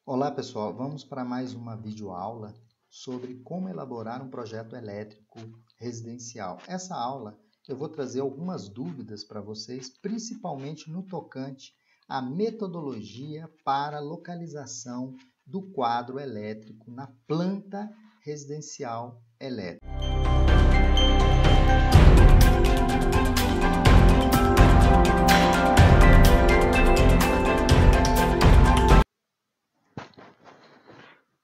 Olá pessoal, vamos para mais uma videoaula sobre como elaborar um projeto elétrico residencial. Essa aula eu vou trazer algumas dúvidas para vocês, principalmente no tocante à metodologia para localização do quadro elétrico na planta residencial elétrica.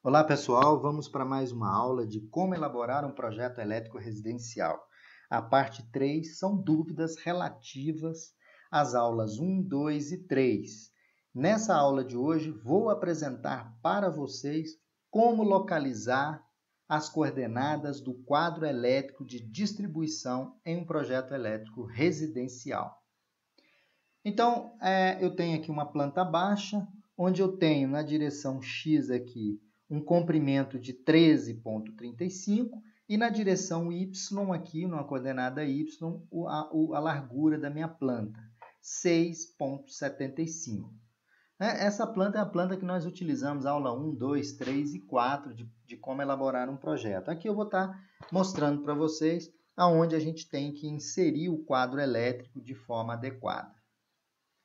Olá pessoal, vamos para mais uma aula de como elaborar um projeto elétrico residencial. A parte 3 são dúvidas relativas às aulas 1, 2 e 3. Nessa aula de hoje vou apresentar para vocês como localizar as coordenadas do quadro elétrico de distribuição em um projeto elétrico residencial. Então, eu tenho aqui uma planta baixa, onde eu tenho na direção X aqui um comprimento de 13,35 e na direção Y aqui, numa coordenada Y, a largura da minha planta, 6,75. Essa planta é a planta que nós utilizamos aula 1, 2, 3 e 4 de como elaborar um projeto. Aqui eu vou estar mostrando para vocês aonde a gente tem que inserir o quadro elétrico de forma adequada.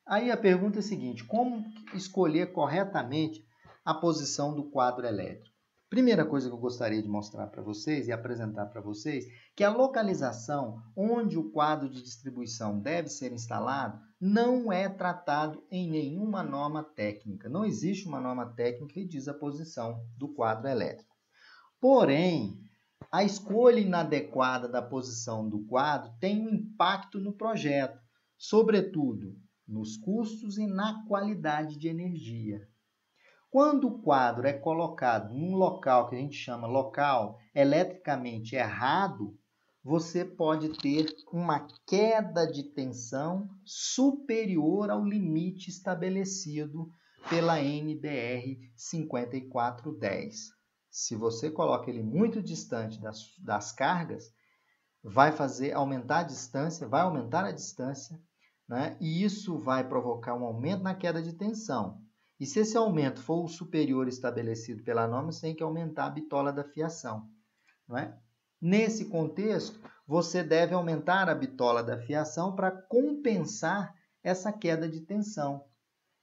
Aí a pergunta é a seguinte: como escolher corretamente a posição do quadro elétrico? Primeira coisa que eu gostaria de mostrar para vocês e apresentar para vocês, que a localização onde o quadro de distribuição deve ser instalado não é tratado em nenhuma norma técnica. Não existe uma norma técnica que diz a posição do quadro elétrico. Porém, a escolha inadequada da posição do quadro tem um impacto no projeto, sobretudo nos custos e na qualidade de energia. Quando o quadro é colocado num local que a gente chama local eletricamente errado, você pode ter uma queda de tensão superior ao limite estabelecido pela NBR 5410. Se você coloca ele muito distante das cargas, vai aumentar a distância, né? E isso vai provocar um aumento na queda de tensão. E se esse aumento for o superior estabelecido pela norma, você tem que aumentar a bitola da fiação. Não é? Nesse contexto, você deve aumentar a bitola da fiação para compensar essa queda de tensão.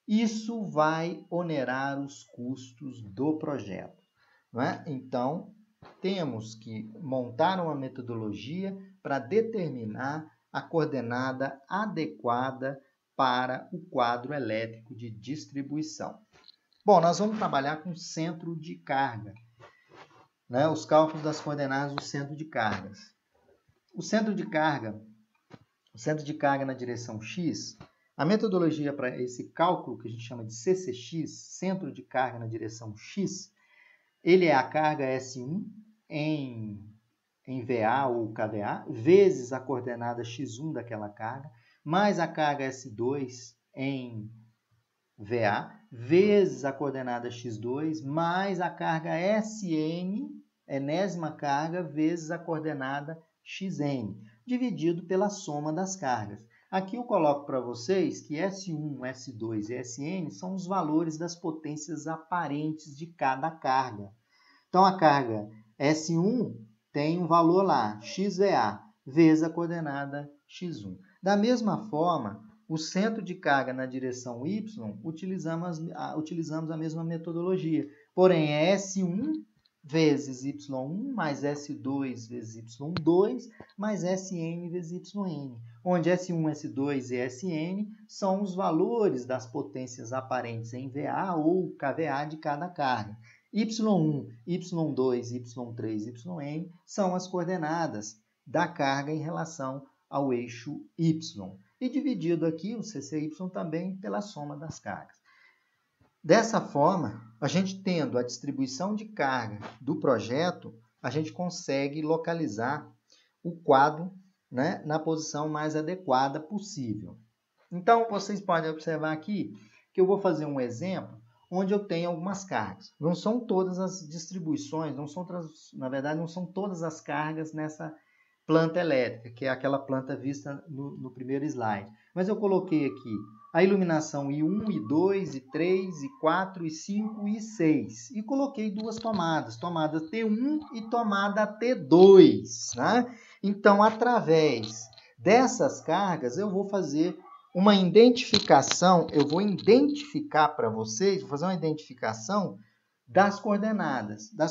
Isso vai onerar os custos do projeto. Não é? Então, temos que montar uma metodologia para determinar a coordenada adequada para o quadro elétrico de distribuição. Bom, nós vamos trabalhar com centro de carga, né? Os cálculos das coordenadas do centro de cargas. O centro de carga na direção X, a metodologia para esse cálculo que a gente chama de CCX, centro de carga na direção X, ele é a carga S1 em VA ou KVA, vezes a coordenada X1 daquela carga, mais a carga S2 em VA, vezes a coordenada X2, mais a carga SN, enésima carga, vezes a coordenada XN, dividido pela soma das cargas. Aqui eu coloco para vocês que S1, S2 e SN são os valores das potências aparentes de cada carga. Então, a carga S1 tem um valor lá, XVA, vezes a coordenada X1. Da mesma forma, o centro de carga na direção Y, utilizamos a mesma metodologia. Porém, é S1 vezes Y1 mais S2 vezes Y2 mais SN vezes YN, onde S1, S2 e SN são os valores das potências aparentes em VA ou KVA de cada carga. Y1, Y2, Y3 e YN são as coordenadas da carga em relação ao eixo Y. E dividido aqui o CCY também pela soma das cargas. Dessa forma, a gente tendo a distribuição de carga do projeto, a gente consegue localizar o quadro, né, na posição mais adequada possível. Então, vocês podem observar aqui que eu vou fazer um exemplo onde eu tenho algumas cargas. Não são todas as distribuições, na verdade, não são todas as cargas nessa planta elétrica, que é aquela planta vista no primeiro slide. mas eu coloquei aqui a iluminação I1, I2, I3, I4, I5 e I6. E coloquei duas tomadas, tomada T1 e tomada T2. Né? Então, através dessas cargas, eu vou fazer uma identificação, eu vou identificar para vocês, vou fazer uma identificação das coordenadas da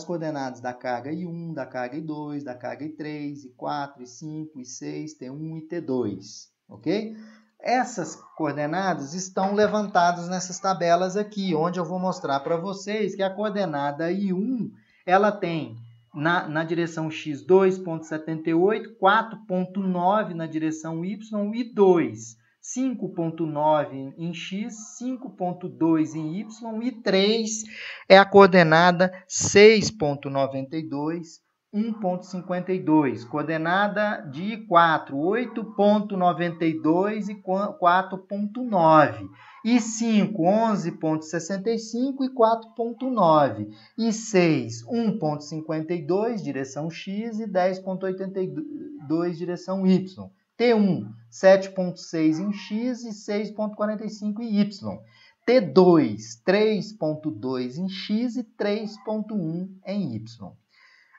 carga I1, da carga I2, da carga I3, I4, I5, I6, T1 e T2, ok? Essas coordenadas estão levantadas nessas tabelas aqui, onde eu vou mostrar para vocês que a coordenada I1, ela tem na direção X 2,78, 4,9 na direção Y e 2. 5,9 em X, 5,2 em Y e 3 é a coordenada 6,92, 1,52. Coordenada de 4, 8,92 e 4,9. E 5, 11,65 e 4,9. E 6, 1,52, direção X e 10,82, direção Y. T1, 7,6 em X e 6,45 em Y. T2, 3,2 em X e 3,1 em Y.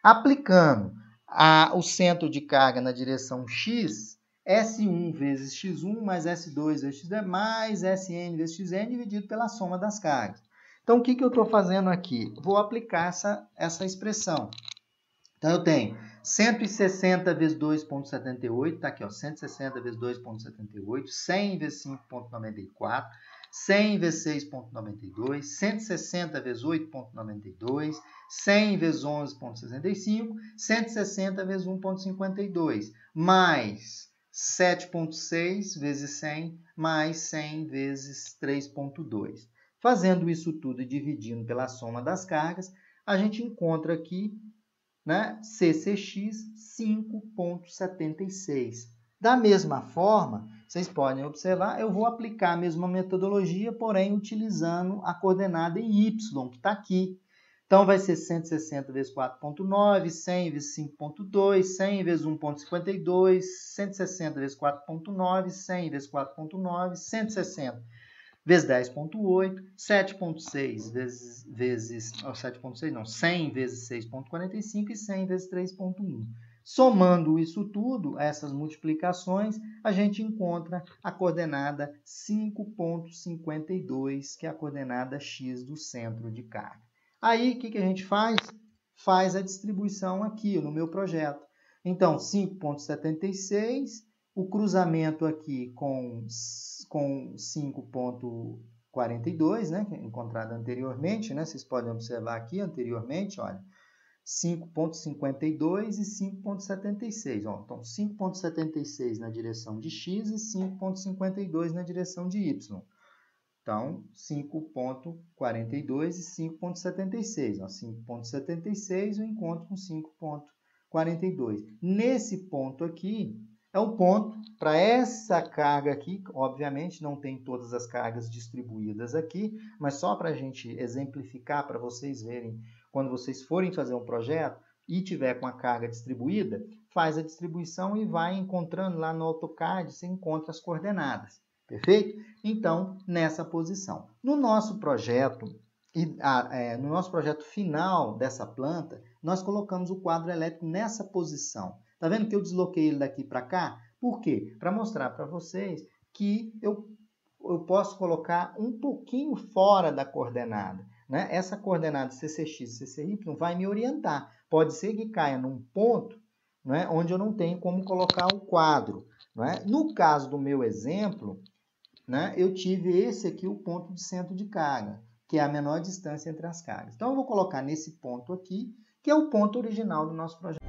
Aplicando o centro de carga na direção X, S1 vezes X1 mais S2 vezes X2 mais Sn vezes Xn dividido pela soma das cargas. Então, o que eu estou fazendo aqui? Vou aplicar essa expressão. Então, eu tenho 160 vezes 2,78, está aqui, ó, 160 vezes 2,78, 100 vezes 5,94, 100 vezes 6,92, 160 vezes 8,92, 100 vezes 11,65, 160 vezes 1,52, mais 7,6 vezes 100, mais 100 vezes 3,2. Fazendo isso tudo e dividindo pela soma das cargas, a gente encontra aqui, né, CCX 5,76. Da mesma forma, vocês podem observar, eu vou aplicar a mesma metodologia, porém utilizando a coordenada em Y, que está aqui. Então, vai ser 160 vezes 4,9, 100 vezes 5,2, 100 vezes 1,52, 160 vezes 4,9, 100 vezes 4,9, 160 vezes 10,8, 7,6 vezes 7,6 não, 100 vezes 6,45 e 100 vezes 3,1. Somando isso tudo, essas multiplicações, a gente encontra a coordenada 5,52, que é a coordenada X do centro de carga. Aí, o que a gente faz? Faz a distribuição aqui no meu projeto. Então, 5,76, o cruzamento aqui com 5,42, né, encontrado anteriormente, né, vocês podem observar aqui anteriormente, olha, 5,52 e 5,76. Então, 5,76 na direção de X e 5,52 na direção de Y. Então, 5,42 e 5,76. 5,76 eu encontro com 5,42. Nesse ponto aqui, é um ponto para essa carga aqui, obviamente não tem todas as cargas distribuídas aqui, mas só para a gente exemplificar, para vocês verem, quando vocês forem fazer um projeto e tiver com a carga distribuída, faz a distribuição e vai encontrando lá no AutoCAD, você encontra as coordenadas, perfeito? Então, nessa posição. No nosso projeto final dessa planta, nós colocamos o quadro elétrico nessa posição. Tá vendo que eu desloquei ele daqui para cá? Por quê? Para mostrar para vocês que eu posso colocar um pouquinho fora da coordenada, né? Essa coordenada CCX e CCY vai me orientar. Pode ser que caia num ponto, né, onde eu não tenho como colocar o quadro. Né? No caso do meu exemplo, né, eu tive esse aqui, o ponto de centro de carga, que é a menor distância entre as cargas. Então, eu vou colocar nesse ponto aqui, que é o ponto original do nosso projeto.